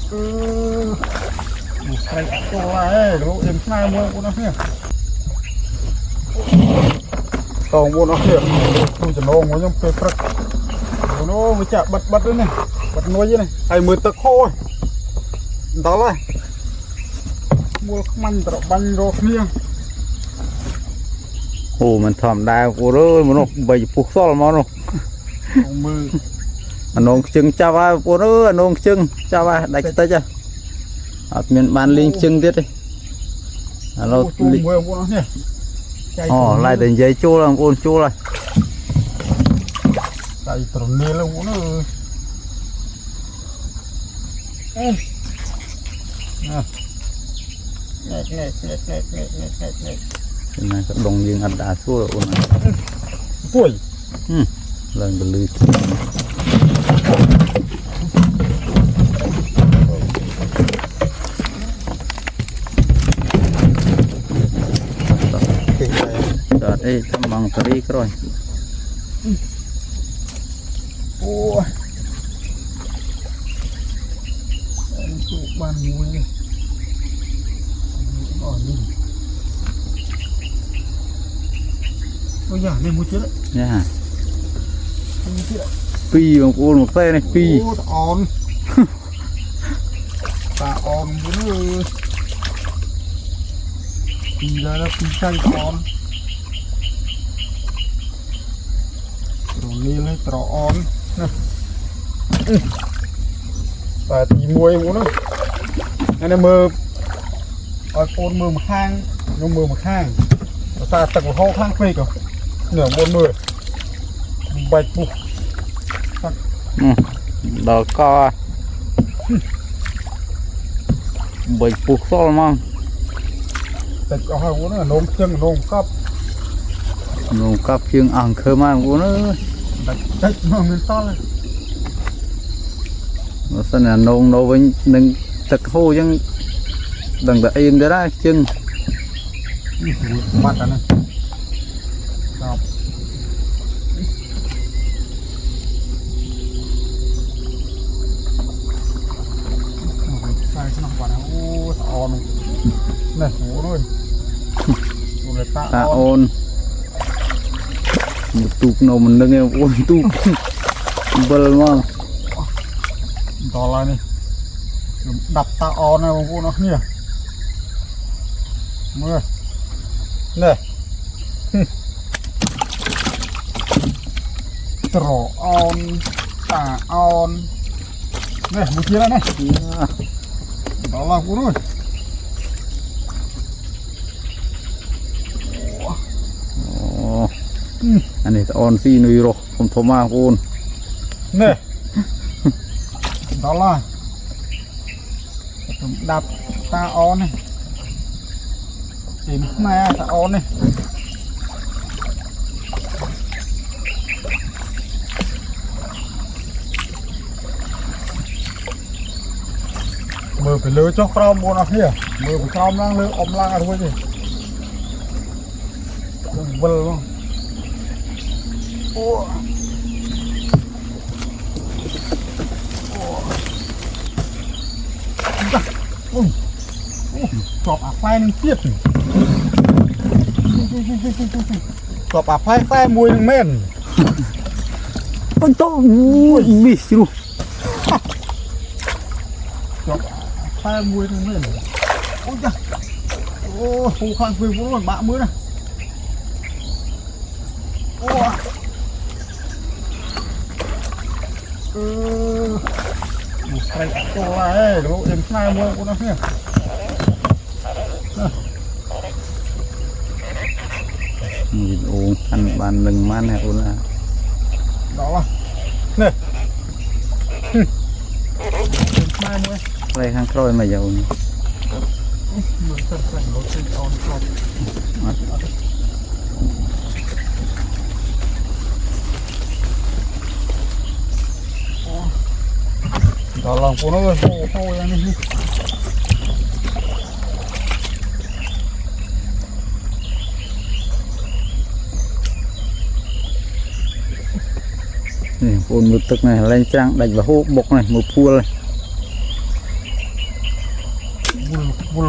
ใส่ตัวอะไรดูเอ็มไส้มือกูนะเนี่ยตองกูนะเนี่ยกูจะลงมันยังเปิดประตูโน้มจะบัดด้วยเนี่ยบัดน้อยยี่เนี่ยไอ้มือตะโค้ยต่อเลยมัวมันตะบังโรเนี่ยโอ้มันทำได้กูเลยมันใบปุกซ้อมมันมือน้องจึงจ้าว่ากูเลยน้องจึงจ้าว่าได้จะจ้ะมีบ้านลิงจึงtiết điเราอ๋อlại đến giấy chua là ôn chua rồi tại tuần này là uống nữa này các đồng dương ăn đá xua rồi ôn tuổi lần gần lưới đây thăm bằng tari rồi ôi em chụp bàn mùi này ôi dạ này mua chết đấy nha pi bằng ôn một xe này pi on ta on nữa pi ra là pi xay onนี่เลยตรออนนะแต่ตีมวยมั้งนะอันนี้มือเอาโอนมือมาข้างยกมือมาข้างตาตักหัวข้างเฟกเหรอเหนือบนมือใบปุกดอกก็ใบปุกซ้อมั้งแต่เอาให้วุ้นน่ะนมเชียงนมกับเชียงอ่างเคยมาวุ้นđấy nó mình to lên nó sẽ là nông nấu với nâng thực hô nhưng đừng để yên đấy đấy chân mặt này đọc sai nó vào nó on này ngủ rồi ta on một tụp nào mình nâng em ôn tụp bờ ngon to lại đi đập ta on này bông nó nhỉ mưa nè trổ on ta on nè một chia này đó là cú rồiอันนี้ออนซีนุยโรผมโทรมาคุณเนี่ยดอลลาร์ดับตาออนนี่จิ้มแม่ตาออนนี่มือไปเลือจอกครามบนอ่ะเฮียมือไปครามล่างเลืออมล่างอะไรสิเบลล์กรอบอักไฟนึงเทียบกรอบอักไฟไฟมวยนึงเม่นมันต้องมีสิลูกกรอบไฟมวยนึงเม่นโอ้ยจ้ะโอ้หูข้างคุยพูดบะมือนะโอ้ใส่ตัวอะไรดูเอ็มไส้มือกูนะเนี่ยnhìn uống ăn bàn lừng man này uống là đó là nè mai mua đây khang trôi mà dầu đó là của nó thôi anh đi phun một tức này lên trang đánh vào hố bọc này một phua này บุล